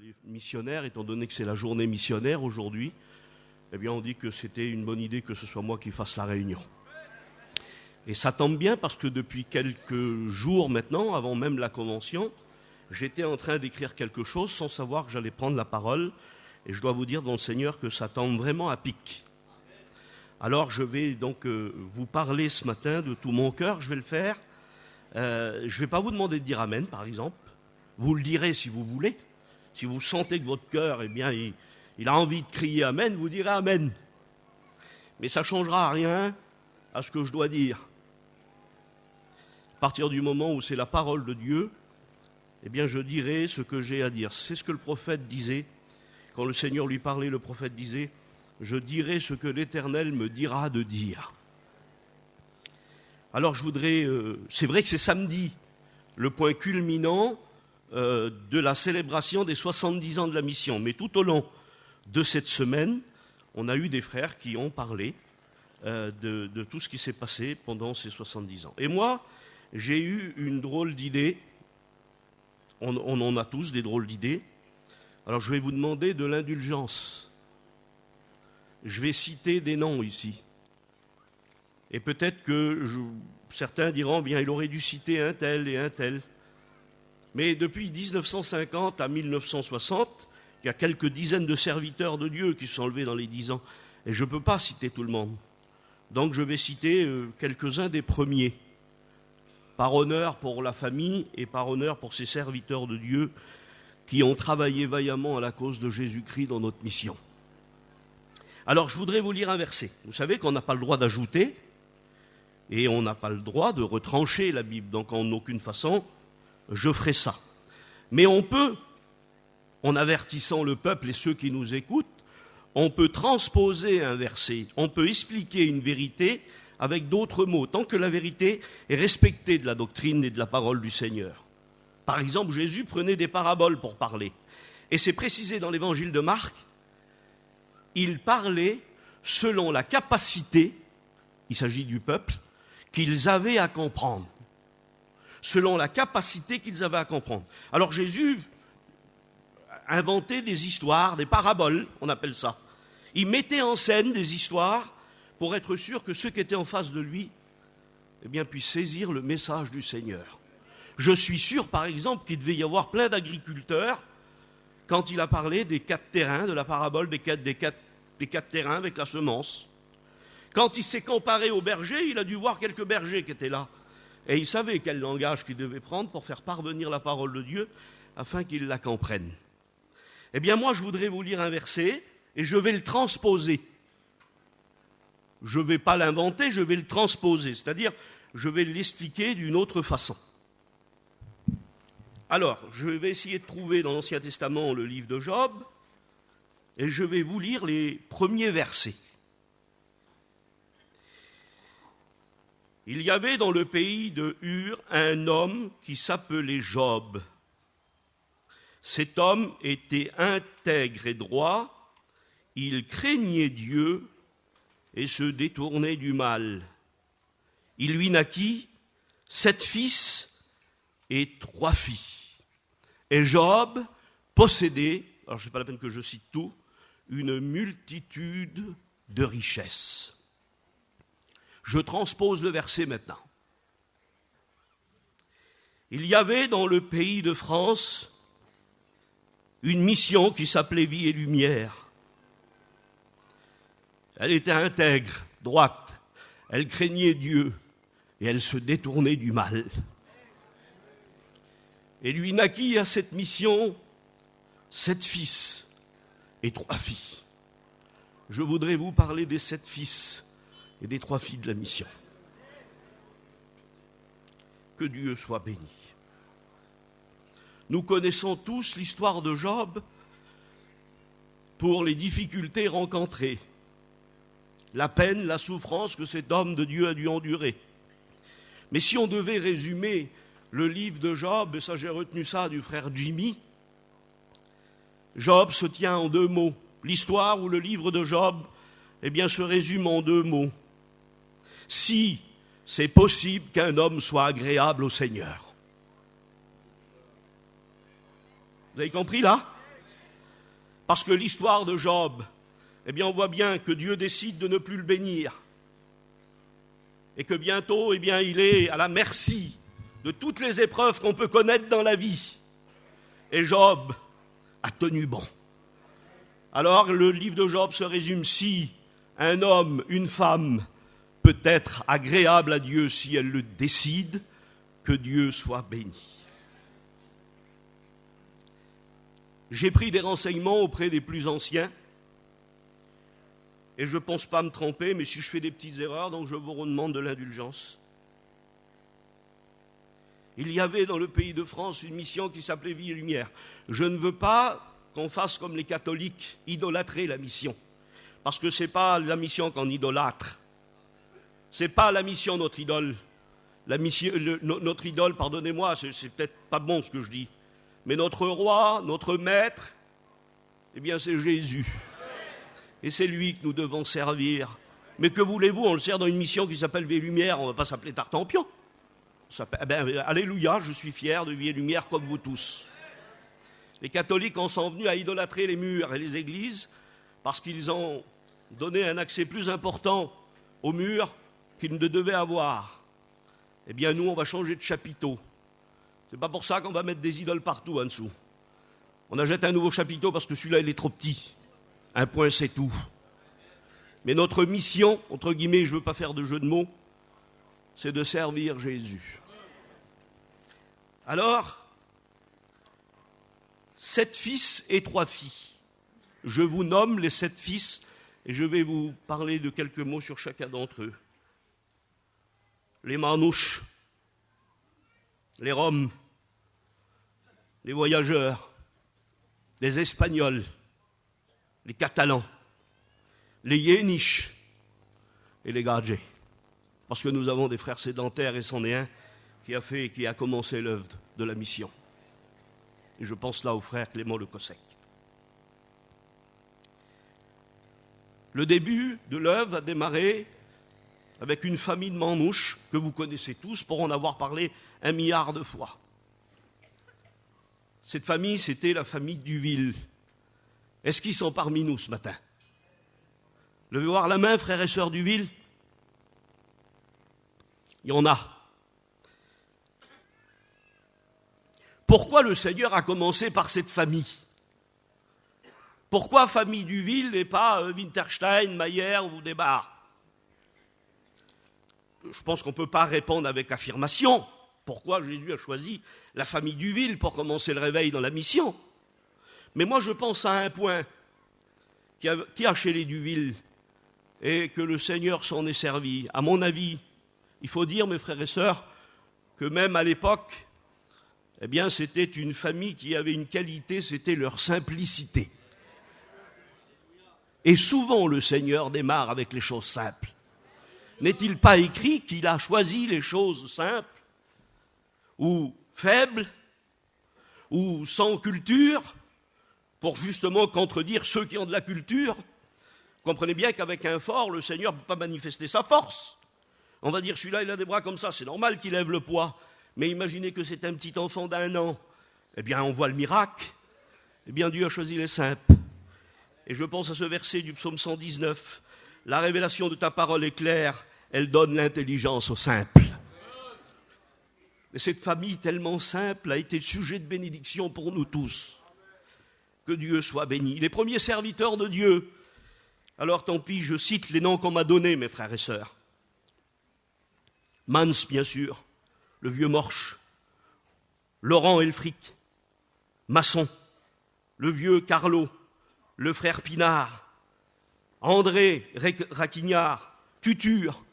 les missionnaires, étant donné que c'est la journée missionnaire aujourd'hui, eh bien on dit que c'était une bonne idée que ce soit moi qui fasse la réunion. Et ça tombe bien parce que depuis quelques jours maintenant, avant même la convention, j'étais en train d'écrire quelque chose sans savoir que j'allais prendre la parole. Et je dois vous dire dans le Seigneur que ça tombe vraiment à pic. Alors je vais donc vous parler ce matin de tout mon cœur, je vais le faire. Je ne vais pas vous demander de dire Amen, par exemple. Vous le direz si vous voulez. Si vous sentez que votre cœur, eh bien, il a envie de crier Amen, vous direz Amen. Mais ça ne changera rien à ce que je dois dire. À partir du moment où c'est la parole de Dieu, eh bien, je dirai ce que j'ai à dire. C'est ce que le prophète disait. Quand le Seigneur lui parlait, le prophète disait « Je dirai ce que l'Éternel me dira de dire ». Alors je voudrais... c'est vrai que c'est samedi, le point culminant de la célébration des 70 ans de la mission. Mais tout au long de cette semaine, on a eu des frères qui ont parlé de tout ce qui s'est passé pendant ces 70 ans. Et moi, j'ai eu une drôle d'idée. On en a tous des drôles d'idées. Alors je vais vous demander de l'indulgence. Je vais citer des noms ici. Et peut-être que certains diront, bien, il aurait dû citer un tel et un tel. Mais depuis 1950 à 1960, il y a quelques dizaines de serviteurs de Dieu qui se sont enlevés dans les 10 ans. Et je ne peux pas citer tout le monde. Donc je vais citer quelques-uns des premiers. Par honneur pour la famille et par honneur pour ces serviteurs de Dieu qui ont travaillé vaillamment à la cause de Jésus-Christ dans notre mission. Alors, je voudrais vous lire un verset. Vous savez qu'on n'a pas le droit d'ajouter et on n'a pas le droit de retrancher la Bible. Donc, en aucune façon, je ferai ça. Mais on peut, en avertissant le peuple et ceux qui nous écoutent, on peut transposer un verset, on peut expliquer une vérité avec d'autres mots, tant que la vérité est respectée de la doctrine et de la parole du Seigneur. Par exemple, Jésus prenait des paraboles pour parler. Et c'est précisé dans l'évangile de Marc, il parlait selon la capacité, il s'agit du peuple, qu'ils avaient à comprendre. Selon la capacité qu'ils avaient à comprendre. Alors Jésus inventait des histoires, des paraboles, on appelle ça. Il mettait en scène des histoires pour être sûr que ceux qui étaient en face de lui eh bien, puissent saisir le message du Seigneur. Je suis sûr, par exemple, qu'il devait y avoir plein d'agriculteurs quand il a parlé des 4 terrains, de la parabole des quatre terrains avec la semence. Quand il s'est comparé aux bergers, il a dû voir quelques bergers qui étaient là. Et il savait quel langage qu'il devait prendre pour faire parvenir la parole de Dieu afin qu'ils la comprennent. Eh bien, moi, je voudrais vous lire un verset et je vais le transposer. Je ne vais pas l'inventer, je vais le transposer, c'est-à-dire je vais l'expliquer d'une autre façon. Alors, je vais essayer de trouver dans l'Ancien Testament le livre de Job et je vais vous lire les premiers versets. Il y avait dans le pays de Ur un homme qui s'appelait Job. Cet homme était intègre et droit, il craignait Dieu et se détournait du mal. Il lui naquit 7 fils et 3 filles. Et Job possédait, alors ce n'est pas la peine que je cite tout, une multitude de richesses. Je transpose le verset maintenant. Il y avait dans le pays de France une mission qui s'appelait Vie et Lumière. Elle était intègre, droite, elle craignait Dieu et elle se détournait du mal. Et lui naquit à cette mission 7 fils et 3 filles. Je voudrais vous parler des 7 fils et des 3 filles de la mission. Que Dieu soit béni. Nous connaissons tous l'histoire de Job pour les difficultés rencontrées, la peine, la souffrance que cet homme de Dieu a dû endurer. Mais si on devait résumer le livre de Job, et ça j'ai retenu ça du frère Jimmy, Job se tient en 2 mots. L'histoire ou le livre de Job, eh bien, se résume en 2 mots. Si c'est possible qu'un homme soit agréable au Seigneur. Vous avez compris là ? Parce que l'histoire de Job, eh bien, on voit bien que Dieu décide de ne plus le bénir. Et que bientôt, eh bien, il est à la merci de toutes les épreuves qu'on peut connaître dans la vie. Et Job a tenu bon. Alors, le livre de Job se résume: si un homme, une femme peut être agréable à Dieu si elle le décide, que Dieu soit béni. J'ai pris des renseignements auprès des plus anciens, et je ne pense pas me tromper, mais si je fais des petites erreurs, donc je vous redemande de l'indulgence. Il y avait dans le pays de France une mission qui s'appelait Vie et Lumière. Je ne veux pas qu'on fasse comme les catholiques, idolâtrer la mission, parce que ce n'est pas la mission qu'on idolâtre. Ce n'est pas la mission notre idole. Notre idole, pardonnez-moi, c'est peut-être pas bon ce que je dis, mais notre roi, notre maître, eh bien c'est Jésus. Et c'est lui que nous devons servir. Mais que voulez-vous, on le sert dans une mission qui s'appelle Vie et Lumière, on ne va pas s'appeler Tartampion. Alléluia, je suis fier de Vie et Lumière comme vous tous. Les catholiques en sont venus à idolâtrer les murs et les églises parce qu'ils ont donné un accès plus important aux murs qu'ils ne devaient avoir. Eh bien nous, on va changer de chapiteau. C'est pas pour ça qu'on va mettre des idoles partout en dessous. On achète un nouveau chapiteau parce que celui-là, il est trop petit. Un point, c'est tout. Mais notre mission, entre guillemets, je ne veux pas faire de jeu de mots, c'est de servir Jésus. Alors, 7 fils et 3 filles. Je vous nomme les 7 fils et je vais vous parler de quelques mots sur chacun d'entre eux. Les manouches, les Roms, les voyageurs, les Espagnols, les Catalans, les Yéniches et les Gadgets. Parce que nous avons des frères sédentaires et c'en est un qui a commencé l'œuvre de la mission. Et je pense là au frère Clément Le Cossec. Le début de l'œuvre a démarré avec une famille de manouches que vous connaissez tous pour en avoir parlé 1 milliard de fois. Cette famille, c'était la famille Duville. Est-ce qu'ils sont parmi nous ce matin? Levez voir la main, frères et sœurs Duville. Il y en a. Pourquoi le Seigneur a commencé par cette famille? Pourquoi famille Duville et pas Winterstein, Mayer ou Desbarres? Je pense qu'on ne peut pas répondre avec affirmation. Pourquoi Jésus a choisi la famille Duville pour commencer le réveil dans la mission? Mais moi, je pense à un point qui a chez les Duville et que le Seigneur s'en est servi. À mon avis, il faut dire, mes frères et sœurs, que même à l'époque, eh bien, c'était une famille qui avait une qualité, c'était leur simplicité. Et souvent, le Seigneur démarre avec les choses simples. N'est-il pas écrit qu'il a choisi les choses simples, ou faibles, ou sans culture, pour justement contredire ceux qui ont de la culture? Comprenez bien qu'avec un fort, le Seigneur ne peut pas manifester sa force. On va dire, celui-là, il a des bras comme ça, c'est normal qu'il lève le poids. Mais imaginez que c'est un petit enfant d'1 an. Eh bien, on voit le miracle. Eh bien, Dieu a choisi les simples. Et je pense à ce verset du psaume 119. La révélation de ta parole est claire, elle donne l'intelligence aux simples. Et cette famille tellement simple a été sujet de bénédiction pour nous tous. Que Dieu soit béni. Les premiers serviteurs de Dieu. Alors tant pis, je cite les noms qu'on m'a donnés, mes frères et sœurs. Mans, bien sûr, le vieux Morche, Laurent Elfric, Masson, le vieux Carlo, le frère Pinard, André Raquignard, Tutur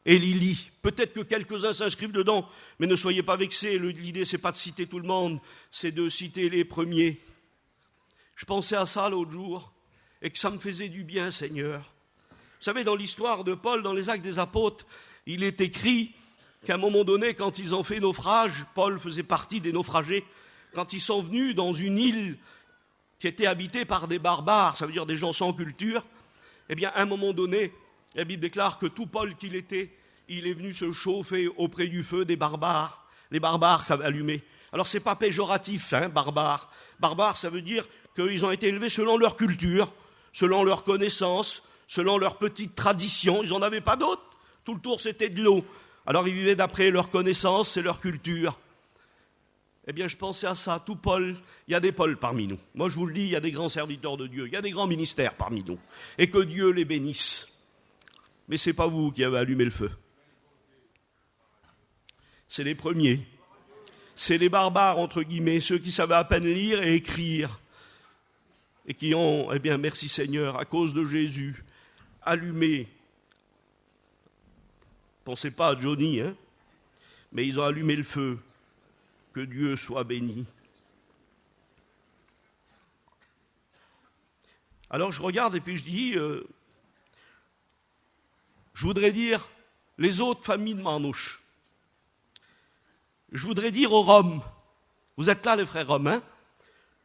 et Lily. Peut-être que quelques-uns s'inscrivent dedans, mais ne soyez pas vexés, l'idée c'est pas de citer tout le monde, c'est de citer les premiers. Je pensais à ça l'autre jour, et que ça me faisait du bien, Seigneur. Vous savez, dans l'histoire de Paul, dans les Actes des Apôtres, il est écrit qu'à un moment donné, quand ils ont fait naufrage, Paul faisait partie des naufragés, quand ils sont venus dans une île qui était habitée par des barbares, ça veut dire des gens sans culture, eh bien, à un moment donné, la Bible déclare que tout Paul qu'il était, il est venu se chauffer auprès du feu des barbares, les barbares allumés. Alors, c'est pas péjoratif, barbare. Barbare, ça veut dire qu'ils ont été élevés selon leur culture, selon leurs connaissances, selon leurs petites traditions. Ils n'en avaient pas d'autres. Tout le tour, c'était de l'eau. Alors ils vivaient d'après leurs connaissances et leur culture. Eh bien, je pensais à ça. Tout Paul, il y a des Pauls parmi nous. Moi, je vous le dis, il y a des grands serviteurs de Dieu. Il y a des grands ministères parmi nous. Et que Dieu les bénisse. Mais ce n'est pas vous qui avez allumé le feu. C'est les premiers. C'est les barbares, entre guillemets, ceux qui savaient à peine lire et écrire. Et qui ont, eh bien, merci Seigneur, à cause de Jésus, allumé. Pensez pas à Johnny, hein, mais ils ont allumé le feu. Que Dieu soit béni. Alors je regarde et puis je dis, je voudrais dire les autres familles de Marnouche. Je voudrais dire aux Roms, vous êtes là les frères Roms, hein?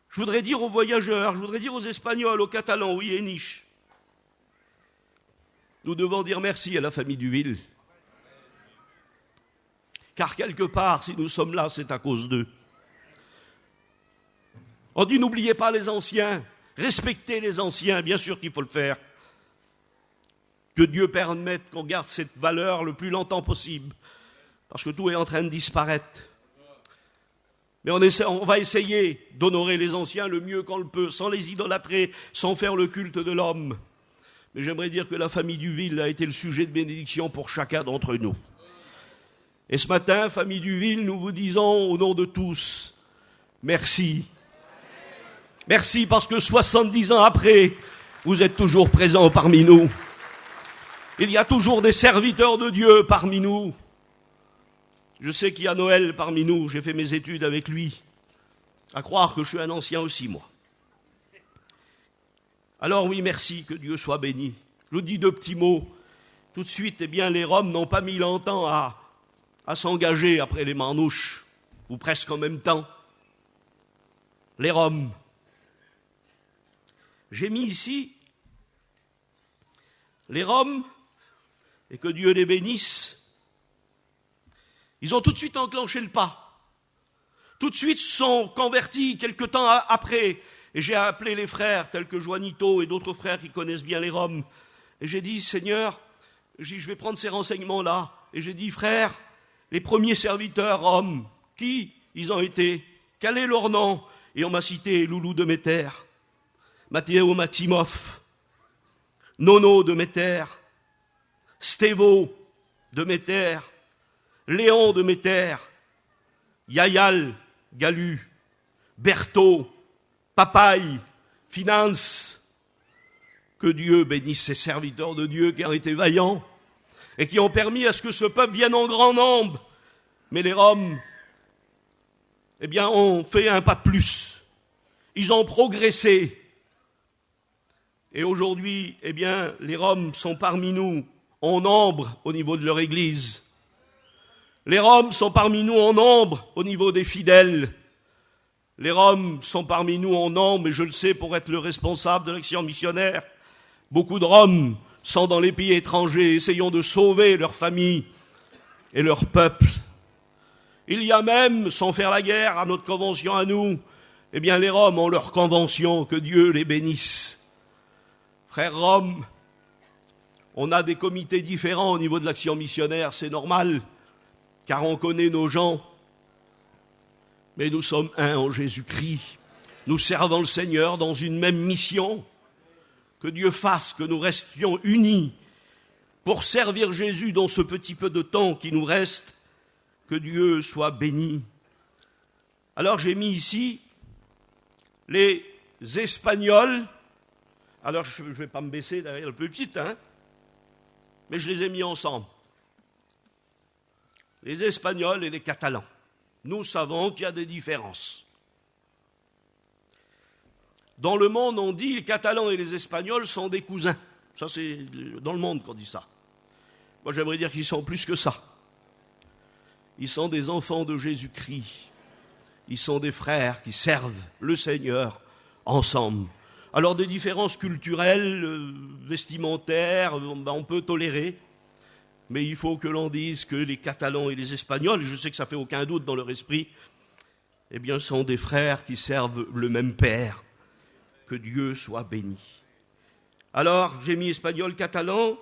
Je voudrais dire aux voyageurs, je voudrais dire aux Espagnols, aux Catalans, aux Yéniches. Nous devons dire merci à la famille Duville. Car quelque part, si nous sommes là, c'est à cause d'eux. On dit, n'oubliez pas les anciens, respectez les anciens, bien sûr qu'il faut le faire. Que Dieu permette qu'on garde cette valeur le plus longtemps possible, parce que tout est en train de disparaître. Mais on va essayer d'honorer les anciens le mieux qu'on le peut, sans les idolâtrer, sans faire le culte de l'homme. Mais j'aimerais dire que la famille Duville a été le sujet de bénédiction pour chacun d'entre nous. Et ce matin, famille Duville, nous vous disons au nom de tous, merci. Merci parce que 70 ans après, vous êtes toujours présents parmi nous. Il y a toujours des serviteurs de Dieu parmi nous. Je sais qu'il y a Noël parmi nous, j'ai fait mes études avec lui. À croire que je suis un ancien aussi, moi. Alors oui, merci, que Dieu soit béni. Je vous dis deux petits mots. Tout de suite, eh bien, les Roms n'ont pas mis longtemps à s'engager après les Marnouches, ou presque en même temps. Les Roms. J'ai mis ici les Roms, et que Dieu les bénisse. Ils ont tout de suite enclenché le pas. Tout de suite se sont convertis quelque temps après. Et j'ai appelé les frères, tels que Juanito et d'autres frères qui connaissent bien les Roms. Et j'ai dit, Seigneur, je vais prendre ces renseignements-là. Et j'ai dit, frères, les premiers serviteurs Roms, qui ils ont été? Quel est leur nom? Et on m'a cité Loulou de Méter, Matteo Maximov, Nono de Méter, Stévo de Méter, Léon de Méter, Yayal, Galu, Berthaud, Papaye, Finance. Que Dieu bénisse ces serviteurs de Dieu qui ont été vaillants et qui ont permis à ce que ce peuple vienne en grand nombre. Mais les Roms, eh bien, ont fait un pas de plus. Ils ont progressé. Et aujourd'hui, eh bien, les Roms sont parmi nous en nombre au niveau de leur église. Les Roms sont parmi nous en nombre au niveau des fidèles. Les Roms sont parmi nous en nombre, et je le sais pour être le responsable de l'action missionnaire. Beaucoup de Roms sont dans les pays étrangers, essayant de sauver leur famille et leur peuple. Il y a même, sans faire la guerre à notre convention à nous, eh bien les Roms ont leur convention, que Dieu les bénisse. Frères Roms, on a des comités différents au niveau de l'action missionnaire, c'est normal, car on connaît nos gens. Mais nous sommes un en Jésus-Christ. Nous servons le Seigneur dans une même mission. Que Dieu fasse que nous restions unis pour servir Jésus dans ce petit peu de temps qui nous reste. Que Dieu soit béni. Alors j'ai mis ici les Espagnols. Alors je ne vais pas me baisser derrière le petit, hein, mais je les ai mis ensemble. Les Espagnols et les Catalans. Nous savons qu'il y a des différences. Dans le monde, on dit que les Catalans et les Espagnols sont des cousins. Ça, c'est dans le monde qu'on dit ça. Moi, j'aimerais dire qu'ils sont plus que ça. Ils sont des enfants de Jésus-Christ. Ils sont des frères qui servent le Seigneur ensemble. Alors, des différences culturelles, vestimentaires, on peut tolérer. Mais il faut que l'on dise que les Catalans et les Espagnols, je sais que ça ne fait aucun doute dans leur esprit, eh bien, sont des frères qui servent le même Père. que Dieu soit béni. Alors, j'ai mis espagnol, catalan.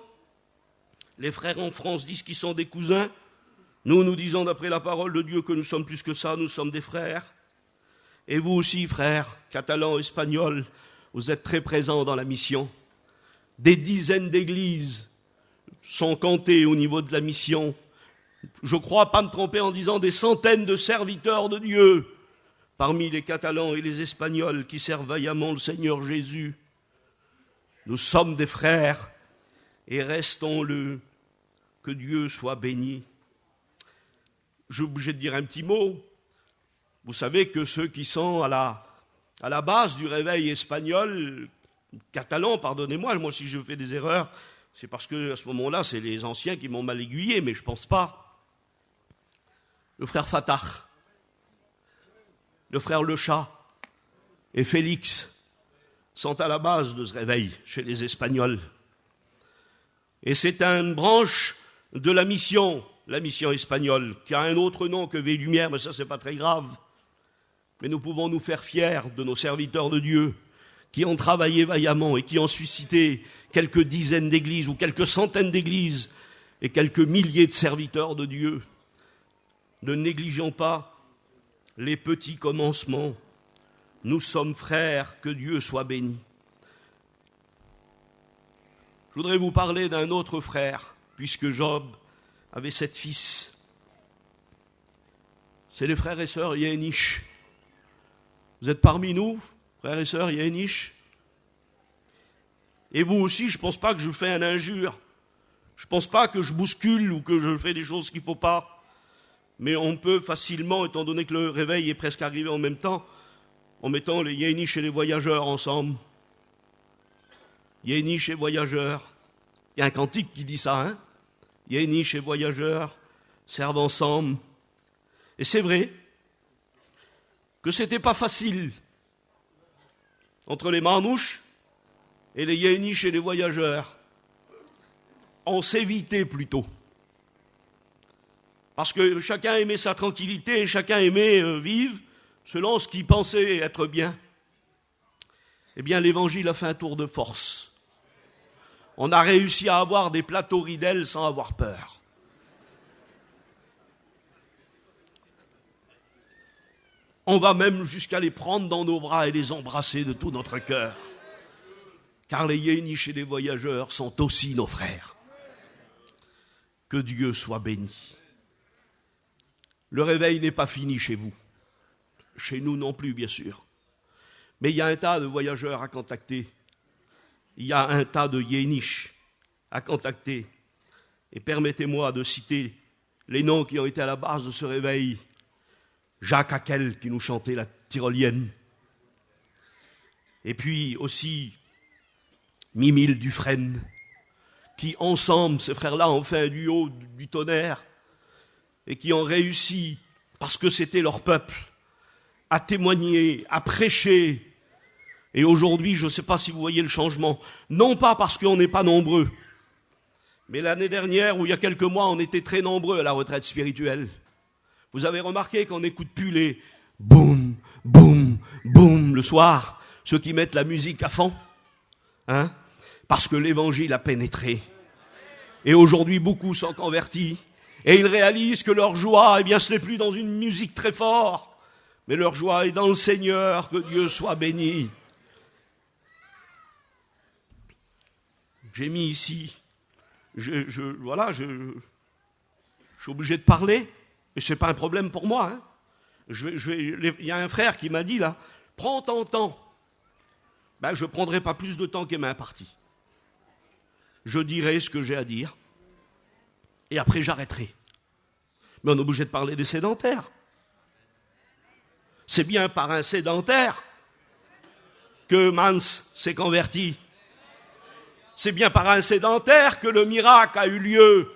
Les frères en France disent qu'ils sont des cousins. Nous disons d'après la parole de Dieu que nous sommes plus que ça, nous sommes des frères. Et vous aussi, frères, catalans, espagnols, vous êtes très présents dans la mission. Des dizaines d'églises sont comptées au niveau de la mission. Je crois pas me tromper en disant des centaines de serviteurs de Dieu parmi les Catalans et les Espagnols qui servent vaillamment le Seigneur Jésus. Nous sommes des frères et restons-le. Que Dieu soit béni. Je suis obligé de dire un petit mot. Vous savez que ceux qui sont à la base du réveil espagnol, catalan, pardonnez-moi, moi si je fais des erreurs, c'est parce que à ce moment-là, c'est les anciens qui m'ont mal aiguillé, mais je ne pense pas. Le frère Fatah, le frère Le Chat et Félix sont à la base de ce réveil chez les Espagnols. Et c'est une branche de la mission espagnole, qui a un autre nom que Veille Lumière, mais ça c'est pas très grave. Mais nous pouvons nous faire fiers de nos serviteurs de Dieu, qui ont travaillé vaillamment et qui ont suscité quelques dizaines d'églises ou quelques centaines d'églises et quelques milliers de serviteurs de Dieu. Ne négligeons pas les petits commencements. Nous sommes frères, que Dieu soit béni. Je voudrais vous parler d'un autre frère, puisque Job avait 7 fils. C'est les frères et sœurs Yénish. Vous êtes parmi nous, frères et sœurs Yénish? Et vous aussi, je ne pense pas que je fais une injure. Je ne pense pas que je bouscule ou que je fais des choses qu'il ne faut pas. Mais on peut facilement, étant donné que le réveil est presque arrivé en même temps, en mettant les Yénish et les voyageurs ensemble. Yénish et voyageurs. Il y a un cantique qui dit ça, hein? Yénish et voyageurs servent ensemble. Et c'est vrai que ce n'était pas facile entre les manouches et les Yénish et les voyageurs. On s'évitait plutôt. Parce que chacun aimait sa tranquillité et chacun aimait vivre selon ce qu'il pensait être bien. Eh bien, l'Évangile a fait un tour de force. On a réussi à avoir des plateaux ridelles sans avoir peur. On va même jusqu'à les prendre dans nos bras et les embrasser de tout notre cœur. Car les Yénish et les voyageurs sont aussi nos frères. Que Dieu soit béni. Le réveil n'est pas fini chez vous. Chez nous non plus, bien sûr. Mais il y a un tas de voyageurs à contacter. Il y a un tas de Yénish à contacter. Et permettez-moi de citer les noms qui ont été à la base de ce réveil. Jacques Haquel, qui nous chantait la tyrolienne. Et puis aussi Mimile Dufresne, qui ensemble, ces frères-là, ont fait un duo du tonnerre et qui ont réussi, parce que c'était leur peuple, à témoigner, à prêcher. Et aujourd'hui, je ne sais pas si vous voyez le changement, non pas parce qu'on n'est pas nombreux, mais l'année dernière, ou il y a quelques mois, on était très nombreux à la retraite spirituelle. Vous avez remarqué qu'on n'écoute plus les boum, boum, boum le soir, ceux qui mettent la musique à fond, hein, parce que l'évangile a pénétré. Et aujourd'hui, beaucoup sont convertis, et ils réalisent que leur joie, eh bien, ce n'est plus dans une musique très forte, mais leur joie est dans le Seigneur, que Dieu soit béni. J'ai mis ici, je suis obligé de parler, et ce n'est pas un problème pour moi. Hein. Il y a un frère qui m'a dit, là, prends ton temps. Ben, je ne prendrai pas plus de temps qu'il m'a imparti. Je dirai ce que j'ai à dire, et après j'arrêterai. Mais on est obligé de parler des sédentaires. C'est bien par un sédentaire que Mans s'est converti. C'est bien par un sédentaire que le miracle a eu lieu.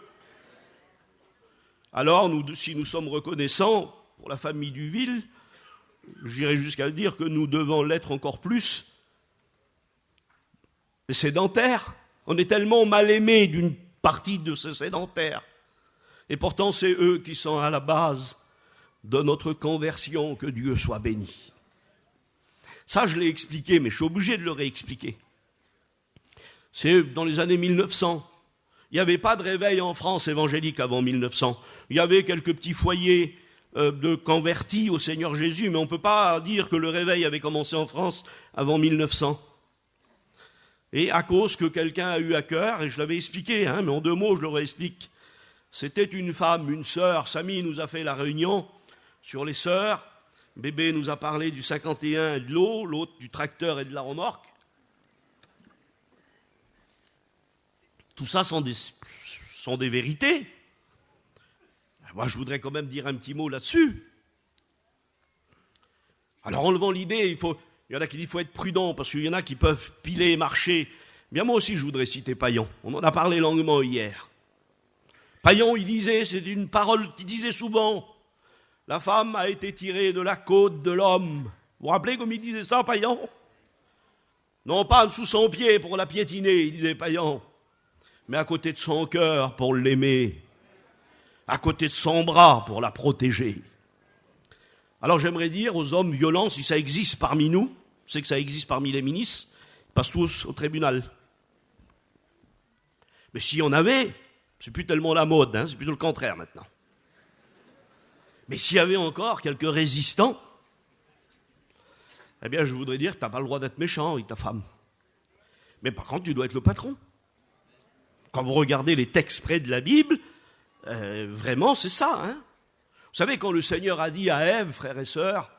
Alors, si nous sommes reconnaissants pour la famille Duville, j'irai jusqu'à dire que nous devons l'être encore plus. Les sédentaires, on est tellement mal aimés d'une partie de ces sédentaires. Et pourtant, c'est eux qui sont à la base de notre conversion, que Dieu soit béni. Ça, je l'ai expliqué, mais je suis obligé de le réexpliquer. C'est dans les années 1900. Il n'y avait pas de réveil en France évangélique avant 1900. Il y avait quelques petits foyers de convertis au Seigneur Jésus, mais on ne peut pas dire que le réveil avait commencé en France avant 1900. Et à cause que quelqu'un a eu à cœur, et je l'avais expliqué, mais en 2 mots je le réexplique, c'était une femme, une sœur, Samy nous a fait la réunion sur les sœurs, Bébé nous a parlé du 51 et de l'eau, l'autre du tracteur et de la remorque. Tout ça sont des vérités. Moi, je voudrais quand même dire un petit mot là-dessus. Alors, enlevant l'idée, il y en a qui disent qu'il faut être prudent, parce qu'il y en a qui peuvent piler et marcher. Bien, moi aussi, je voudrais citer Payan. On en a parlé longuement hier. Payan, il disait, c'est une parole qu'il disait souvent, la femme a été tirée de la côte de l'homme. Vous vous rappelez comme il disait ça, Payan? Non pas sous son pied pour la piétiner, il disait Payan, mais à côté de son cœur pour l'aimer, à côté de son bras pour la protéger. Alors j'aimerais dire aux hommes violents, si ça existe parmi nous, c'est que ça existe parmi les ministres, ils passent tous au tribunal. Mais s'il y en avait, c'est plus tellement la mode, c'est plutôt le contraire maintenant. Mais s'il y avait encore quelques résistants, eh bien je voudrais dire que tu n'as pas le droit d'être méchant avec ta femme. Mais par contre, tu dois être le patron. Quand vous regardez les textes près de la Bible, vraiment c'est ça. Vous savez, quand le Seigneur a dit à Ève, frères et sœurs,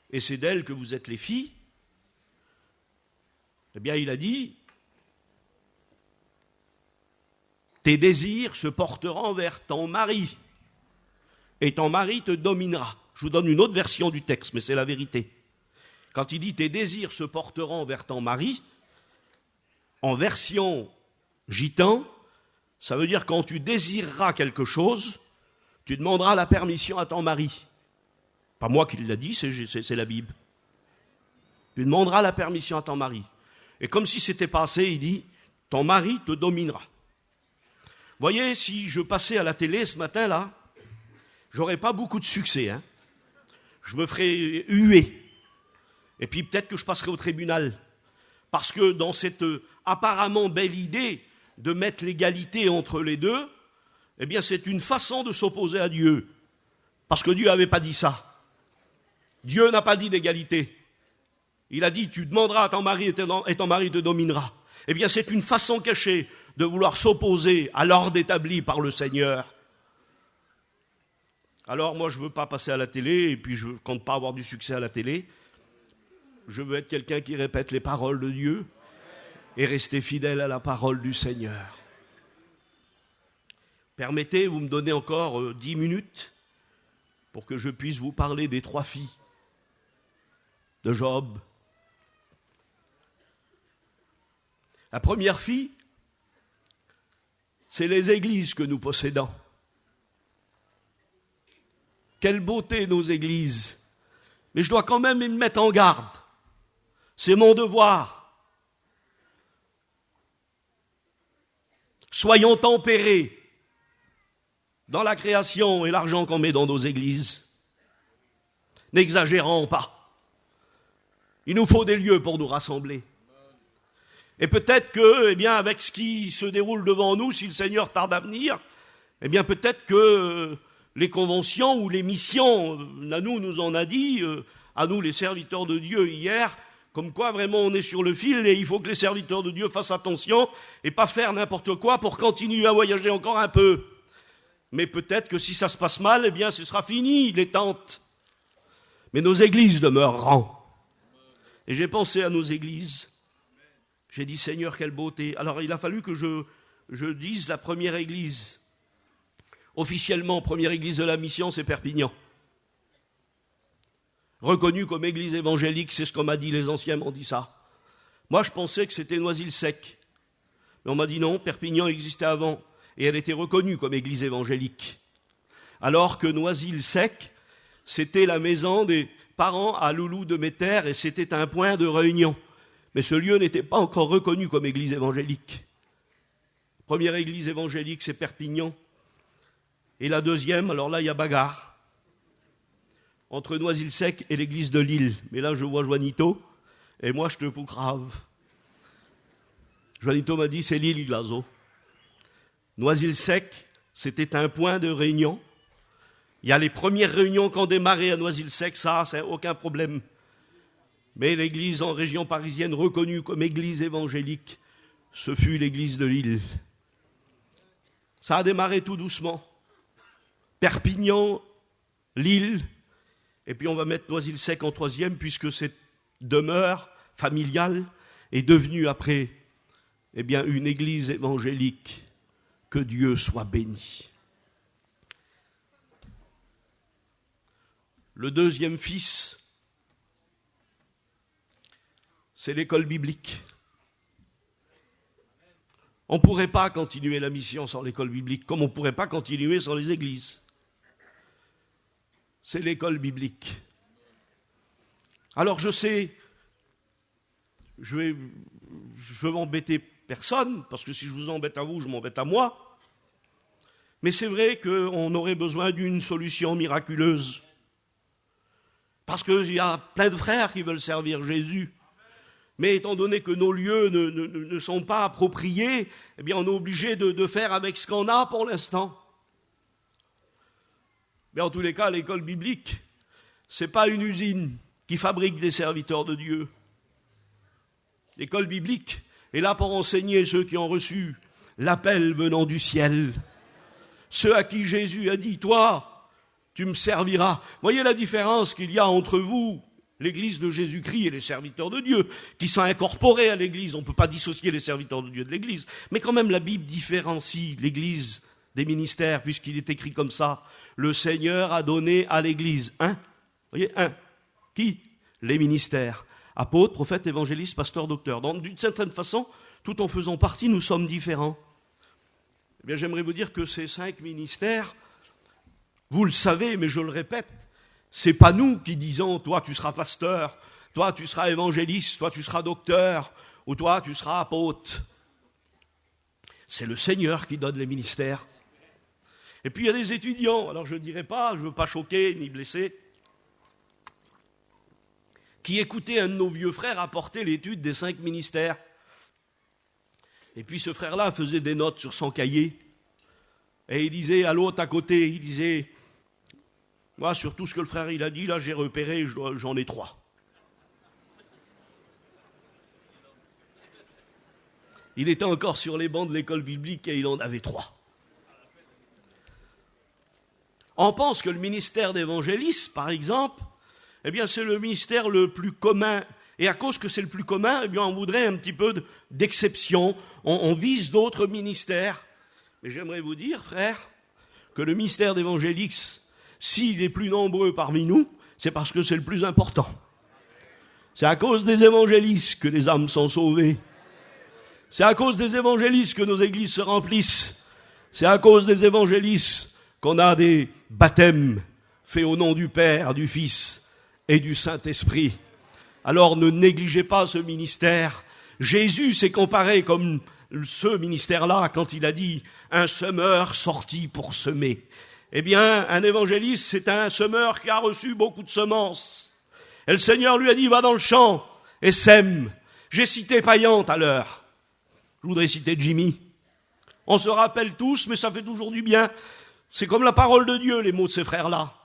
et c'est d'elle que vous êtes les filles, eh bien il a dit, tes désirs se porteront vers ton mari, et ton mari te dominera. Je vous donne une autre version du texte, mais c'est la vérité. Quand il dit tes désirs se porteront vers ton mari, en version gitan, ça veut dire quand tu désireras quelque chose, tu demanderas la permission à ton mari. Pas moi qui l'a dit, c'est la Bible. Tu demanderas la permission à ton mari. Et comme si c'était passé, il dit, ton mari te dominera. Vous voyez, si je passais à la télé ce matin-là, j'aurais pas beaucoup de succès. Je me ferais huer. Et puis peut-être que je passerai au tribunal. Parce que dans cette apparemment belle idée de mettre l'égalité entre les deux, eh bien c'est une façon de s'opposer à Dieu. Parce que Dieu n'avait pas dit ça. Dieu n'a pas dit d'égalité. Il a dit, tu demanderas à ton mari et ton mari te dominera. Eh bien c'est une façon cachée de vouloir s'opposer à l'ordre établi par le Seigneur. Alors moi je ne veux pas passer à la télé, et puis je ne compte pas avoir du succès à la télé. Je veux être quelqu'un qui répète les paroles de Dieu et rester fidèle à la parole du Seigneur. Permettez, vous me donnez encore 10 minutes pour que je puisse vous parler des 3 filles de Job. La première fille, c'est les églises que nous possédons. Quelle beauté nos églises! Mais je dois quand même me mettre en garde. C'est mon devoir. Soyons tempérés dans la création et l'argent qu'on met dans nos églises. N'exagérons pas. Il nous faut des lieux pour nous rassembler. Et peut-être que, avec ce qui se déroule devant nous, si le Seigneur tarde à venir, peut-être que les conventions ou les missions, Nanou nous en a dit, à nous les serviteurs de Dieu hier, comme quoi vraiment on est sur le fil et il faut que les serviteurs de Dieu fassent attention et pas faire n'importe quoi pour continuer à voyager encore un peu. Mais peut-être que si ça se passe mal, ce sera fini, les tentes. Mais nos églises demeureront. Et j'ai pensé à nos églises. J'ai dit, Seigneur, quelle beauté. Alors il a fallu que je dise la première église. Officiellement, première église de la mission, c'est Perpignan. Reconnue comme église évangélique, c'est ce qu'on m'a dit, les anciens m'ont dit ça. Moi, je pensais que c'était Noisy-le-Sec. Mais on m'a dit non, Perpignan existait avant. Et elle était reconnue comme église évangélique. Alors que Noisy-le-Sec, c'était la maison des parents à Loulou de Méter et c'était un point de réunion. Mais ce lieu n'était pas encore reconnu comme église évangélique. Première église évangélique, c'est Perpignan. Et la deuxième, alors là, il y a bagarre entre Noisy-le-Sec et l'église de Lille. Mais là, je vois Joanito. Et moi, je te poucrave. Juanito m'a dit, c'est l'île Glazo. Noisy-le-Sec, c'était un point de réunion. Il y a les premières réunions qui ont démarré à Noisy-le-Sec, ça, c'est aucun problème. Mais l'église en région parisienne reconnue comme église évangélique, ce fut l'église de Lille. Ça a démarré tout doucement. Perpignan, Lille, et puis on va mettre Noisy-le-Sec en troisième, puisque cette demeure familiale est devenue après, eh bien, une église évangélique. Que Dieu soit béni. Le deuxième fils, c'est l'école biblique. On ne pourrait pas continuer la mission sans l'école biblique, comme on ne pourrait pas continuer sans les églises. C'est l'école biblique. Alors je sais, je veux m'embêter personne, parce que si je vous embête à vous, je m'embête à moi. Mais c'est vrai qu'on aurait besoin d'une solution miraculeuse. Parce qu'il y a plein de frères qui veulent servir Jésus. Mais étant donné que nos lieux ne sont pas appropriés, eh bien on est obligé de faire avec ce qu'on a pour l'instant. Mais en tous les cas, l'école biblique, ce n'est pas une usine qui fabrique des serviteurs de Dieu. L'école biblique est là pour enseigner ceux qui ont reçu l'appel venant du ciel. Ceux à qui Jésus a dit, toi, tu me serviras. Voyez la différence qu'il y a entre vous, l'église de Jésus-Christ, et les serviteurs de Dieu, qui sont incorporés à l'église. On ne peut pas dissocier les serviteurs de Dieu de l'église. Mais quand même, la Bible différencie l'église des ministères, puisqu'il est écrit comme ça. Le Seigneur a donné à l'église un. Vous voyez, un. Qui? Les ministères. Apôtres, prophètes, évangélistes, pasteurs, docteurs. Donc, d'une certaine façon, tout en faisant partie, nous sommes différents. Eh bien, j'aimerais vous dire que ces 5 ministères, vous le savez, mais je le répète, c'est pas nous qui disons, toi tu seras pasteur, toi tu seras évangéliste, toi tu seras docteur, ou toi tu seras apôtre. C'est le Seigneur qui donne les ministères. Et puis il y a des étudiants, alors je ne dirai pas, je ne veux pas choquer ni blesser, qui écoutaient un de nos vieux frères apporter l'étude des 5 ministères. Et puis ce frère-là faisait des notes sur son cahier. Et il disait à l'autre à côté, il disait, moi sur tout ce que le frère il a dit, là j'ai repéré, j'en ai 3. Il était encore sur les bancs de l'école biblique et il en avait 3. On pense que le ministère d'évangéliste, par exemple, eh bien c'est le ministère le plus commun. Et à cause que c'est le plus commun, eh bien on voudrait un petit peu d'exception. On vise d'autres ministères. Mais j'aimerais vous dire, frère, que le ministère d'évangéliste, s'il est plus nombreux parmi nous, c'est parce que c'est le plus important. C'est à cause des évangélistes que les âmes sont sauvées. C'est à cause des évangélistes que nos églises se remplissent. C'est à cause des évangélistes qu'on a des baptêmes faits au nom du Père, du Fils et du Saint-Esprit. Alors ne négligez pas ce ministère. Jésus s'est comparé comme ce ministère-là quand il a dit « un semeur sorti pour semer ». Eh bien, un évangéliste, c'est un semeur qui a reçu beaucoup de semences. Et le Seigneur lui a dit « va dans le champ et sème ». J'ai cité Payan tout à l'heure. Je voudrais citer Jimmy. On se rappelle tous, mais ça fait toujours du bien. C'est comme la parole de Dieu, les mots de ces frères-là.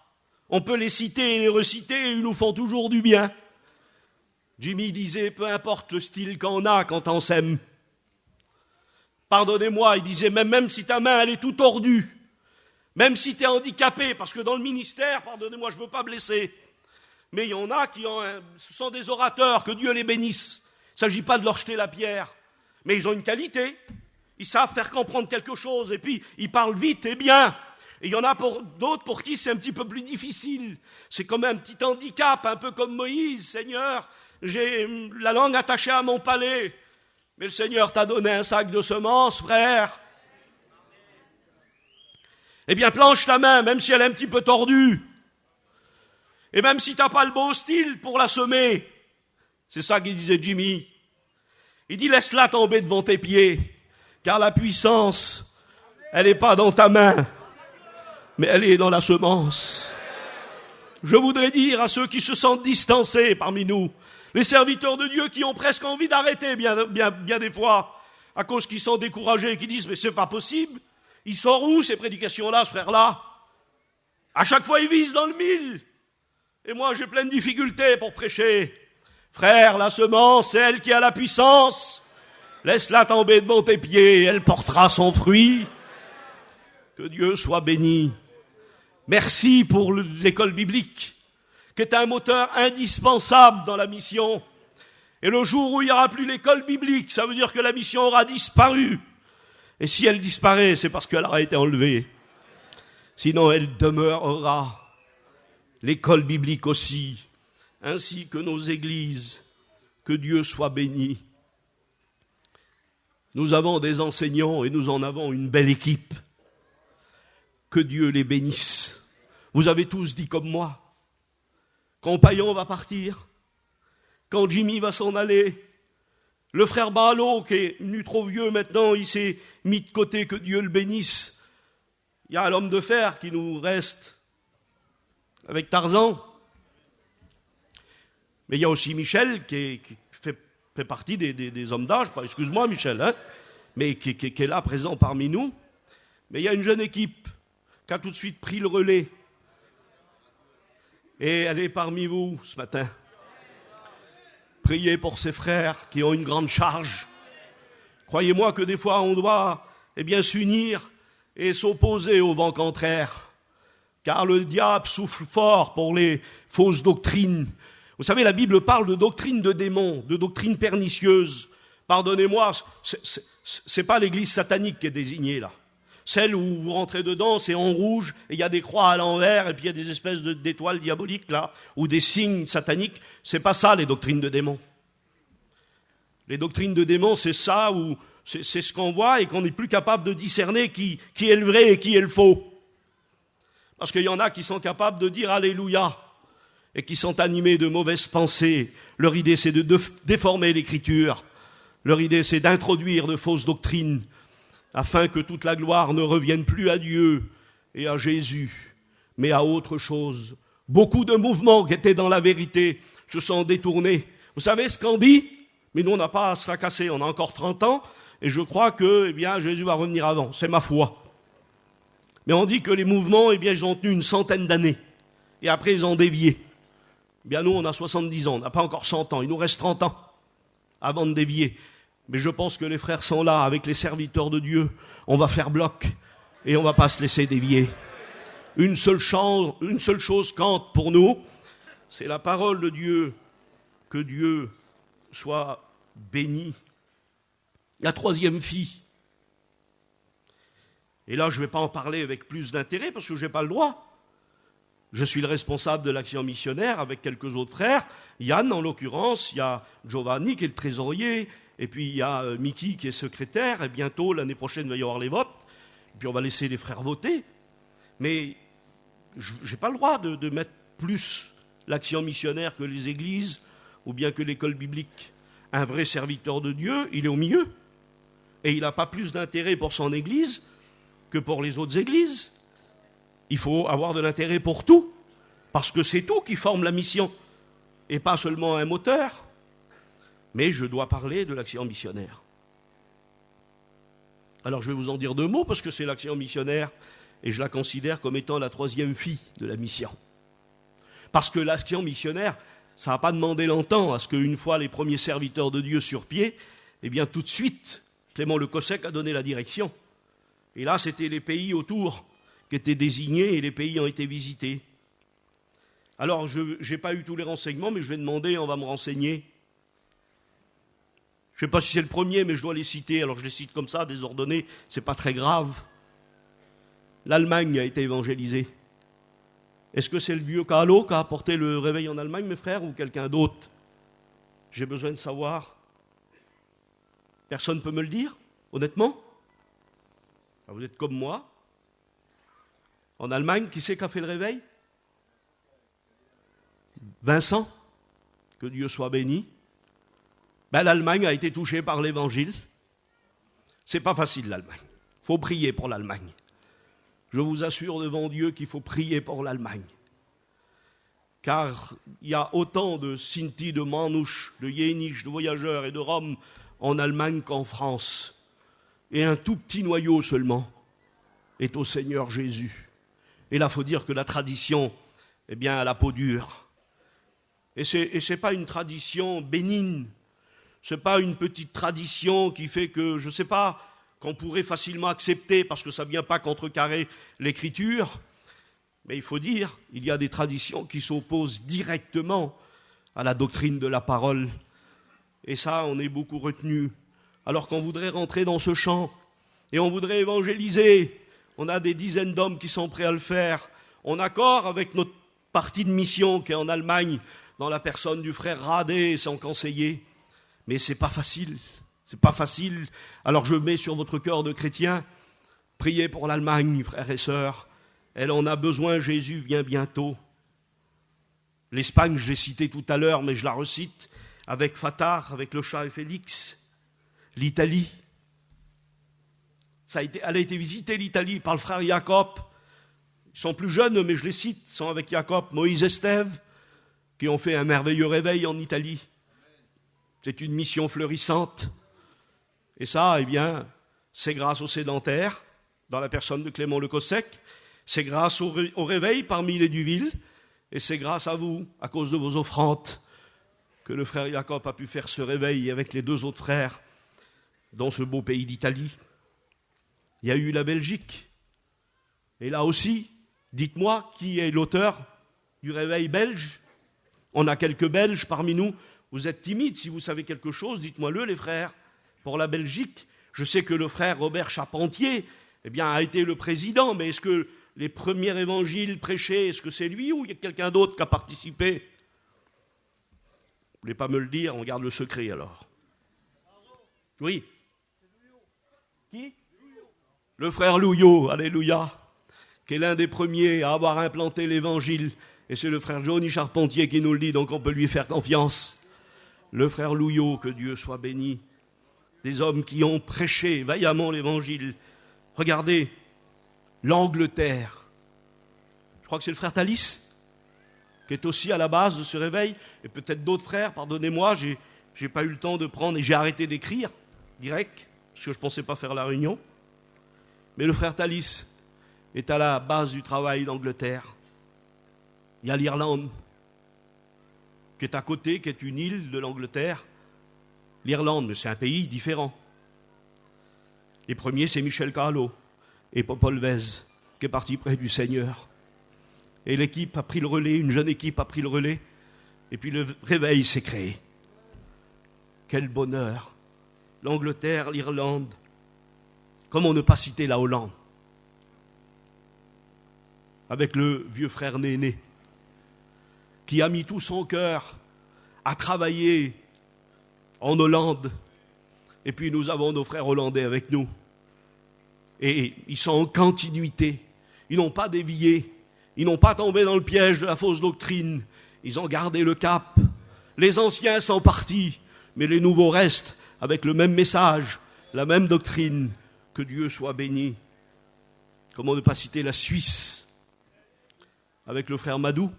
On peut les citer et les reciter et ils nous font toujours du bien. Jimmy disait, peu importe le style qu'on a quand on s'aime. Pardonnez-moi, il disait, même si ta main elle est tout tordue, même si tu es handicapé, parce que dans le ministère, pardonnez-moi, je ne veux pas blesser, mais il y en a qui ce sont des orateurs, que Dieu les bénisse. Il ne s'agit pas de leur jeter la pierre, mais ils ont une qualité, ils savent faire comprendre quelque chose, et puis ils parlent vite et bien. Et il y en a d'autres pour qui c'est un petit peu plus difficile. C'est comme un petit handicap, un peu comme Moïse, Seigneur. J'ai la langue attachée à mon palais. Mais le Seigneur t'a donné un sac de semences, frère. Eh bien, planche ta main, même si elle est un petit peu tordue. Et même si t'as pas le beau style pour la semer. C'est ça qu'il disait Jimmy. Il dit, laisse-la tomber devant tes pieds. Car la puissance, elle n'est pas dans ta main, mais elle est dans la semence. Je voudrais dire à ceux qui se sentent distancés parmi nous, Les serviteurs de Dieu qui ont presque envie d'arrêter bien des fois, à cause qu'ils sont découragés et qui disent « mais c'est pas possible ». Ils sortent où ces prédications-là, ce frère-là? À chaque fois, ils visent dans le mille. Et moi, j'ai plein de difficultés pour prêcher. Frère, la semence, c'est elle qui a la puissance. Laisse-la tomber devant tes pieds, elle portera son fruit. Que Dieu soit béni. Merci pour l'école biblique, qui est un moteur indispensable dans la mission. Et le jour où il n'y aura plus l'école biblique, ça veut dire que la mission aura disparu. Et si elle disparaît, c'est parce qu'elle aura été enlevée. Sinon, elle demeurera. L'école biblique aussi, ainsi que nos églises. Que Dieu soit béni. Nous avons des enseignants et nous en avons une belle équipe. Que Dieu les bénisse. Vous avez tous dit comme moi, quand Payan va partir, quand Jimmy va s'en aller, le frère Balo, qui est venu trop vieux maintenant, il s'est mis de côté, que Dieu le bénisse. Il y a l'homme de fer qui nous reste avec Tarzan. Mais il y a aussi Michel qui fait partie des hommes d'âge, excuse-moi Michel, hein, mais qui est là présent parmi nous. Mais il y a une jeune équipe qui a tout de suite pris le relais. Et elle est parmi vous ce matin. Priez pour ces frères qui ont une grande charge. Croyez-moi que des fois on doit s'unir et s'opposer au vent contraire. Car le diable souffle fort pour les fausses doctrines. Vous savez, la Bible parle de doctrine de démons, de doctrine pernicieuse. Pardonnez-moi, c'est pas l'église satanique qui est désignée là. Celle où vous rentrez dedans, c'est en rouge, et il y a des croix à l'envers, et puis il y a des espèces d'étoiles diaboliques là, ou des signes sataniques. C'est pas ça les doctrines de démons. Les doctrines de démons, c'est ça, où c'est ce qu'on voit et qu'on n'est plus capable de discerner qui est le vrai et qui est le faux. Parce qu'il y en a qui sont capables de dire Alléluia, et qui sont animés de mauvaises pensées. Leur idée, c'est de déformer l'Écriture. Leur idée, c'est d'introduire de fausses doctrines, afin que toute la gloire ne revienne plus à Dieu et à Jésus, mais à autre chose. Beaucoup de mouvements qui étaient dans la vérité se sont détournés. Vous savez ce qu'on dit? Mais nous, on n'a pas à se fracasser, on a encore 30 ans, et je crois que Jésus va revenir avant, c'est ma foi. Mais on dit que les mouvements, ils ont tenu une centaine d'années, et après ils ont dévié. Nous, on a 70 ans, on n'a pas encore 100 ans, il nous reste 30 ans avant de dévier. Mais je pense que les frères sont là, avec les serviteurs de Dieu. On va faire bloc et on ne va pas se laisser dévier. Une seule chose compte pour nous, c'est la parole de Dieu. Que Dieu soit béni. La troisième fille. Et là, je ne vais pas en parler avec plus d'intérêt parce que je n'ai pas le droit. Je suis le responsable de l'action missionnaire avec quelques autres frères. Yann, en l'occurrence, il y a Giovanni qui est le trésorier. Et puis il y a Mickey qui est secrétaire, et bientôt, l'année prochaine, il va y avoir les votes. Et puis on va laisser les frères voter. Mais je n'ai pas le droit de mettre plus l'action missionnaire que les églises, ou bien que l'école biblique. Un vrai serviteur de Dieu, il est au milieu. Et il n'a pas plus d'intérêt pour son église que pour les autres églises. Il faut avoir de l'intérêt pour tout, parce que c'est tout qui forme la mission, et pas seulement un moteur. Mais je dois parler de l'action missionnaire. Alors je vais vous en dire 2 mots, parce que c'est l'action missionnaire, et je la considère comme étant la troisième fille de la mission. Parce que l'action missionnaire, ça n'a pas demandé longtemps à ce qu'une fois les premiers serviteurs de Dieu sur pied, tout de suite, Clément Le Cossec a donné la direction. Et là, c'était les pays autour qui étaient désignés, et les pays ont été visités. Alors, je n'ai pas eu tous les renseignements, mais je vais demander, on va me renseigner. Je ne sais pas si c'est le premier, mais je dois les citer. Alors je les cite comme ça, désordonnés, c'est pas très grave. L'Allemagne a été évangélisée. Est-ce que c'est le vieux Kahlo qui a apporté le réveil en Allemagne, mes frères, ou quelqu'un d'autre? J'ai besoin de savoir. Personne ne peut me le dire, honnêtement? Vous êtes comme moi. En Allemagne, qui c'est qui a fait le réveil? Vincent, que Dieu soit béni. L'Allemagne a été touchée par l'évangile. C'est pas facile, l'Allemagne. Il faut prier pour l'Allemagne. Je vous assure devant Dieu qu'il faut prier pour l'Allemagne. car il y a autant de Sinti, de Manouches, de Yéniches, de voyageurs et de Roms en Allemagne qu'en France. Et un tout petit noyau seulement est au Seigneur Jésus. Et là, il faut dire que la tradition, eh bien, a la peau dure. Et c'est pas une tradition bénigne. C'est pas une petite tradition qui fait que, je sais pas, qu'on pourrait facilement accepter parce que ça vient pas contrecarrer l'écriture. Mais il faut dire, il y a des traditions qui s'opposent directement à la doctrine de la parole. Et ça, on est beaucoup retenu. Alors qu'on voudrait rentrer dans ce champ et on voudrait évangéliser. On a des dizaines d'hommes qui sont prêts à le faire. En accord avec notre parti de mission qui est en Allemagne, dans la personne du frère Radé et son conseiller. Mais c'est pas facile. C'est pas facile. Alors je mets sur votre cœur de chrétien, priez pour l'Allemagne, frères et sœurs. Elle en a besoin, Jésus vient bientôt. L'Espagne, je l'ai cité tout à l'heure, mais je la recite, avec Fatah, avec le chat et Félix. L'Italie. Elle a été visitée, l'Italie, par le frère Jacob. Ils sont plus jeunes, mais je les cite. Ils sont avec Jacob, Moïse et Stève, qui ont fait un merveilleux réveil en Italie. C'est une mission fleurissante. Et ça, eh bien, c'est grâce aux sédentaires, dans la personne de Clément Le Cossec. C'est grâce au réveil parmi les Duville. Et c'est grâce à vous, à cause de vos offrandes, que le frère Jacob a pu faire ce réveil avec les deux autres frères dans ce beau pays d'Italie. Il y a eu la Belgique. Et là aussi, dites-moi qui est l'auteur du réveil belge. On a quelques Belges parmi nous. Vous êtes timides, si vous savez quelque chose, dites-moi-le, les frères. Pour la Belgique, je sais que le frère Robert Charpentier, eh bien, a été le président, mais est-ce que les premiers évangiles prêchés, est-ce que c'est lui ou il y a quelqu'un d'autre qui a participé? Vous ne voulez pas me le dire, on garde le secret alors. Oui. Qui? Le frère Louillot, alléluia, qui est l'un des premiers à avoir implanté l'évangile. Et c'est le frère Johnny Charpentier qui nous le dit, donc on peut lui faire confiance. Le frère Louillot, que Dieu soit béni. Des hommes qui ont prêché vaillamment l'évangile. Regardez, l'Angleterre. Je crois que c'est le frère Thalys, qui est aussi à la base de ce réveil, et peut-être d'autres frères, pardonnez-moi, j'ai pas eu le temps de prendre, et j'ai arrêté d'écrire, direct, parce que je ne pensais pas faire la réunion. Mais le frère Thalys est à la base du travail d'Angleterre. Il y a l'Irlande, qui est à côté, qui est une île de l'Angleterre. L'Irlande, mais c'est un pays différent. Les premiers, c'est Michel Carlo et Popol Vez, qui est parti près du Seigneur. Et l'équipe a pris le relais, une jeune équipe a pris le relais, et puis le réveil s'est créé. Quel bonheur! L'Angleterre, l'Irlande, comment ne pas citer la Hollande, avec le vieux frère Néné, qui a mis tout son cœur à travailler en Hollande. Et puis nous avons nos frères hollandais avec nous. Et ils sont en continuité. Ils n'ont pas dévié. Ils n'ont pas tombé dans le piège de la fausse doctrine. Ils ont gardé le cap. Les anciens sont partis, mais les nouveaux restent avec le même message, la même doctrine. Que Dieu soit béni. Comment ne pas citer la Suisse avec le frère Madou?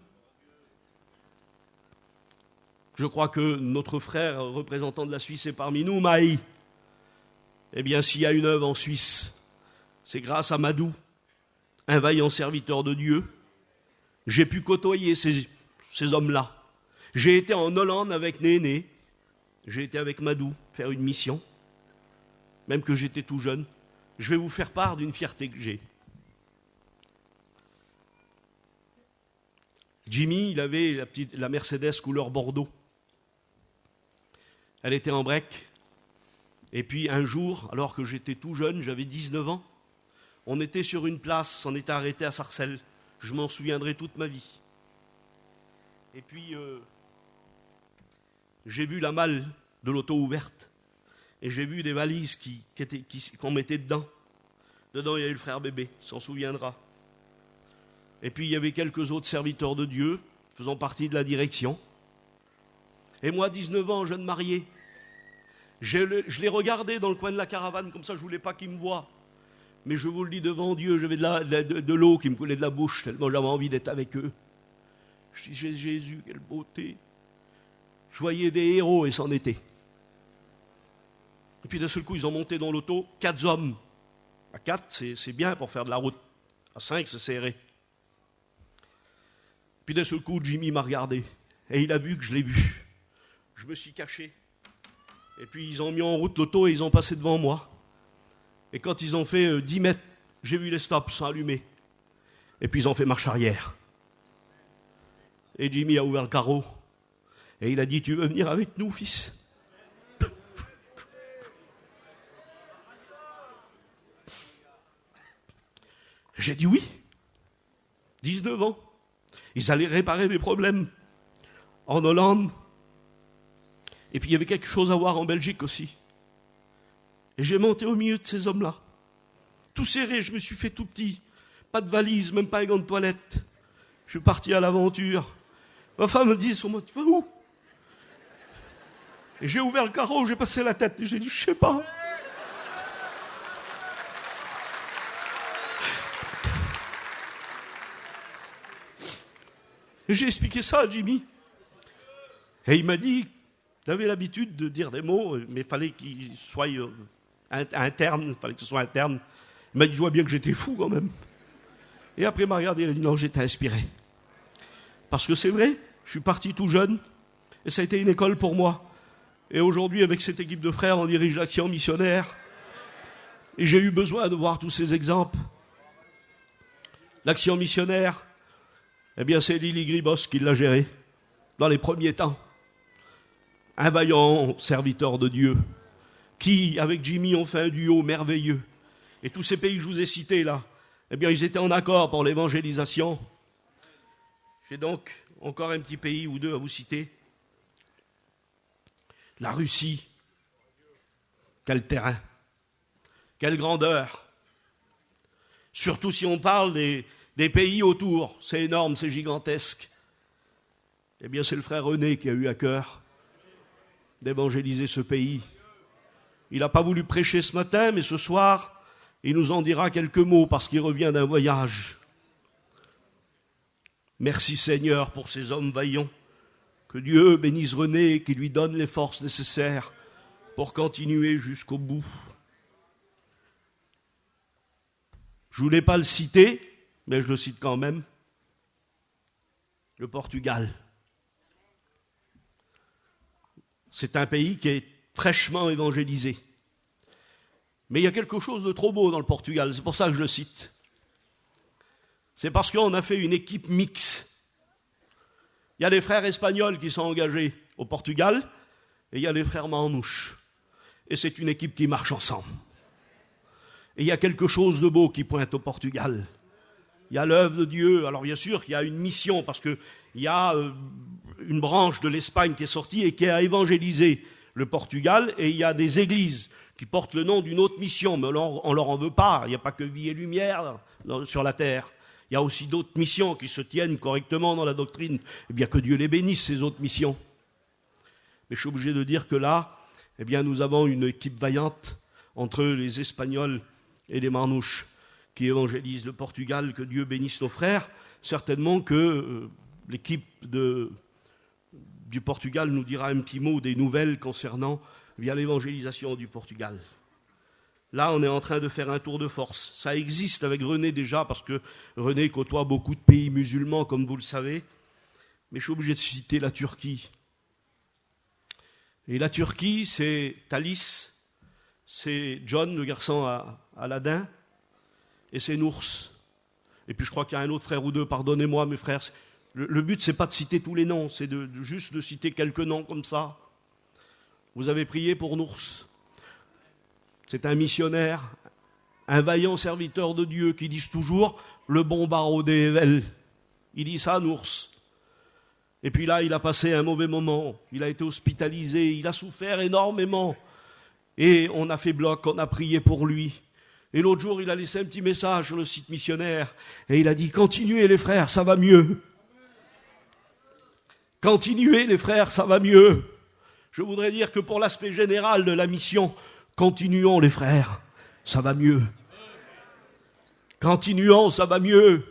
Je crois que notre frère représentant de la Suisse est parmi nous, Maï. Eh bien, s'il y a une œuvre en Suisse, c'est grâce à Madou, un vaillant serviteur de Dieu. J'ai pu côtoyer ces hommes-là. J'ai été en Hollande avec Néné. J'ai été avec Madou faire une mission, même que j'étais tout jeune. Je vais vous faire part d'une fierté que j'ai. Jimmy, il avait la Mercedes couleur Bordeaux. Elle était en break. Et puis un jour, alors que j'étais tout jeune, j'avais 19 ans, on était sur une place, on était arrêté à Sarcelles. Je m'en souviendrai toute ma vie. Et puis, j'ai vu la malle de l'auto ouverte. Et j'ai vu des valises qu'on mettait dedans. Dedans, il y a eu le frère Bébé, il s'en souviendra. Et puis, il y avait quelques autres serviteurs de Dieu, faisant partie de la direction. Et moi, 19 ans, jeune marié, je les regardais dans le coin de la caravane, comme ça, je ne voulais pas qu'ils me voient. Mais je vous le dis devant Dieu, j'avais de l'eau qui me coulait de la bouche, tellement j'avais envie d'être avec eux. Je dis, Jésus, quelle beauté. Je voyais des héros et c'en était. Et puis d'un seul coup, ils ont monté dans l'auto, 4 hommes. À 4, c'est bien pour faire de la route. À 5, c'est serré. Puis d'un seul coup, Jimmy m'a regardé. Et il a vu que je l'ai vu. Je me suis caché. Et puis ils ont mis en route l'auto et ils ont passé devant moi. Et quand ils ont fait 10 mètres, j'ai vu les stops sont allumés. Et puis ils ont fait marche arrière. Et Jimmy a ouvert le carreau. Et il a dit, tu veux venir avec nous, fils ? J'ai dit oui. 19 ans. Ils allaient réparer mes problèmes en Hollande. Et puis il y avait quelque chose à voir en Belgique aussi. Et j'ai monté au milieu de ces hommes-là. Tout serré, je me suis fait tout petit. Pas de valise, même pas un gant de toilette. Je suis parti à l'aventure. Ma femme me dit sur moi, tu vas où ? Et j'ai ouvert le carreau, j'ai passé la tête. Et j'ai dit, je sais pas. Et j'ai expliqué ça à Jimmy. Et il m'a dit, tu avais l'habitude de dire des mots, mais il fallait qu'ils soient internes, il fallait que ce soit interne. Il m'a dit, je vois bien que j'étais fou quand même. Et après il m'a regardé, il a dit, non, j'étais inspiré. Parce que c'est vrai, je suis parti tout jeune, et ça a été une école pour moi. Et aujourd'hui, avec cette équipe de frères, on dirige l'action missionnaire. Et j'ai eu besoin de voir tous ces exemples. L'action missionnaire, eh bien, c'est Lily Gribos qui l'a gérée, dans les premiers temps. Un vaillant serviteur de Dieu, qui, avec Jimmy, ont fait un duo merveilleux. Et tous ces pays que je vous ai cités là, eh bien, ils étaient en accord pour l'évangélisation. J'ai donc encore un petit pays ou deux à vous citer. La Russie. Quel terrain. Quelle grandeur. Surtout si on parle des pays autour. C'est énorme, c'est gigantesque. Eh bien, c'est le frère René qui a eu à cœur d'évangéliser ce pays. Il n'a pas voulu prêcher ce matin, mais ce soir, il nous en dira quelques mots parce qu'il revient d'un voyage. Merci Seigneur pour ces hommes vaillants. Que Dieu bénisse René et qu'il lui donne les forces nécessaires pour continuer jusqu'au bout. Je ne voulais pas le citer, mais je le cite quand même. Le Portugal. C'est un pays qui est fraîchement évangélisé. Mais il y a quelque chose de trop beau dans le Portugal, c'est pour ça que je le cite. C'est parce qu'on a fait une équipe mixte. Il y a les frères espagnols qui sont engagés au Portugal, et il y a les frères Manouche. Et c'est une équipe qui marche ensemble. Et il y a quelque chose de beau qui pointe au Portugal. Il y a l'œuvre de Dieu. Alors bien sûr, il y a une mission, parce qu'il y a une branche de l'Espagne qui est sortie et qui a évangélisé le Portugal, et il y a des églises qui portent le nom d'une autre mission, mais on leur en veut pas. Il n'y a pas que vie et lumière sur la terre. Il y a aussi d'autres missions qui se tiennent correctement dans la doctrine. Eh bien, que Dieu les bénisse, ces autres missions. Mais je suis obligé de dire que là, eh bien, nous avons une équipe vaillante entre les Espagnols et les Manouches qui évangélisent le Portugal. Que Dieu bénisse nos frères. Certainement que l'équipe du Portugal nous dira un petit mot des nouvelles concernant l'évangélisation du Portugal. Là, on est en train de faire un tour de force. Ça existe avec René déjà, parce que René côtoie beaucoup de pays musulmans, comme vous le savez. Mais je suis obligé de citer la Turquie. Et la Turquie, c'est Thalys, c'est John, le garçon à Aladin, et c'est Nours. Et puis je crois qu'il y a un autre frère ou deux, pardonnez-moi mes frères. Le but, c'est pas de citer tous les noms, c'est juste de citer quelques noms comme ça. Vous avez prié pour Nours. C'est un missionnaire, un vaillant serviteur de Dieu qui dit toujours le bon barreau des Hével. Il dit ça, Nours. Et puis là, il a passé un mauvais moment. Il a été hospitalisé, il a souffert énormément. Et on a fait bloc, on a prié pour lui. Et l'autre jour, il a laissé un petit message sur le site missionnaire. Et il a dit, continuez les frères, ça va mieux. Continuez les frères, ça va mieux. Je voudrais dire que pour l'aspect général de la mission, continuons les frères, ça va mieux. Continuons, ça va mieux.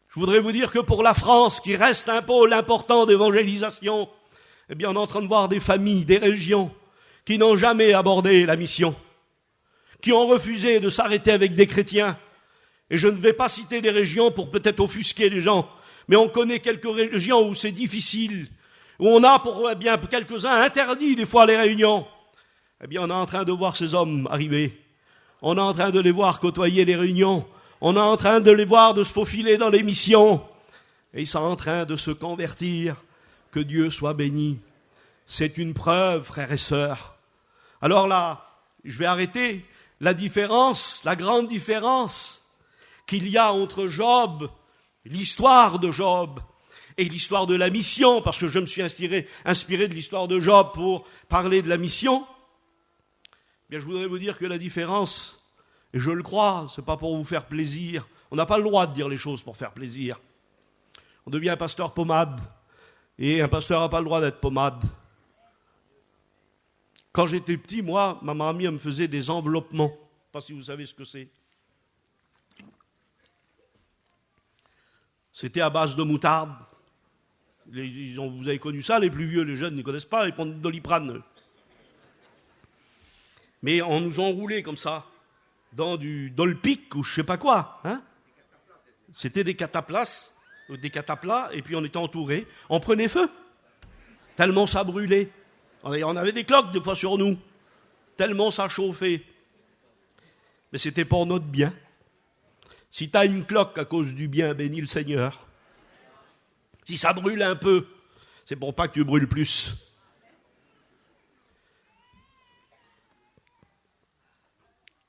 Je Je voudrais vous dire que pour la France, qui reste un pôle important d'évangélisation, eh bien, on est en train de voir des familles, des régions, qui n'ont jamais abordé la mission, qui ont refusé de s'arrêter avec des chrétiens. Et je ne vais pas citer des régions pour peut-être offusquer les gens, mais on connaît quelques régions où c'est difficile, où on a pour bien quelques-uns interdit des fois les réunions. Eh bien, on est en train de voir ces hommes arriver. On est en train de les voir côtoyer les réunions. On est en train de les voir de se faufiler dans les missions. Et ils sont en train de se convertir. Que Dieu soit béni. C'est une preuve, frères et sœurs. Alors là, je vais arrêter. La différence, la grande différence qu'il y a entre Job, l'histoire de Job, et l'histoire de la mission, parce que je me suis inspiré de l'histoire de Job pour parler de la mission, eh bien, je voudrais vous dire que la différence, et je le crois, c'est pas pour vous faire plaisir, on n'a pas le droit de dire les choses pour faire plaisir. On devient un pasteur pommade, et un pasteur n'a pas le droit d'être pommade. Quand j'étais petit, moi, ma mamie elle me faisait des enveloppements. Je ne sais pas si vous savez ce que c'est. C'était à base de moutarde. Vous avez connu ça, les plus vieux, les jeunes ne connaissent pas, ils prennent du Doliprane. Mais on nous enroulait comme ça, dans du Dolpic ou je ne sais pas quoi. Hein, c'était des cataplasmes, des cataplats, et puis on était entourés. On prenait feu, tellement ça brûlait. On avait des cloques des fois sur nous, tellement ça chauffait. Mais c'était pour notre bien. Si tu as une cloque à cause du bien, bénis le Seigneur. Si ça brûle un peu, c'est pour pas que tu brûles plus.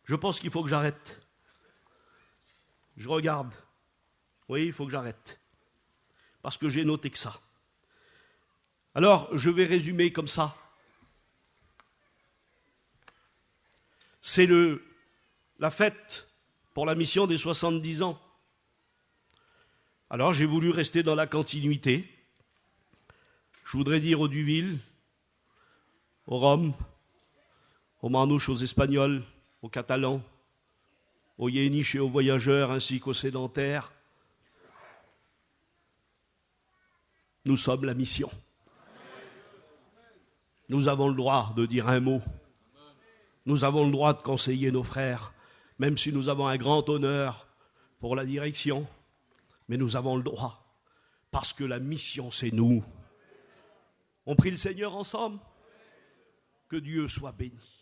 Je pense qu'il faut que j'arrête. Je regarde. Oui, il faut que j'arrête. Parce que j'ai noté que ça. Alors, je vais résumer comme ça. C'est la fête pour la mission des 70 ans. Alors, j'ai voulu rester dans la continuité. Je voudrais dire aux Duville, aux Roms, aux Manouches, aux Espagnols, aux Catalans, aux Yéniches et aux voyageurs, ainsi qu'aux sédentaires, nous sommes la mission. Nous avons le droit de dire un mot. Nous avons le droit de conseiller nos frères, même si nous avons un grand honneur pour la direction. Mais nous avons le droit, parce que la mission, c'est nous. On prie le Seigneur ensemble. Que Dieu soit béni.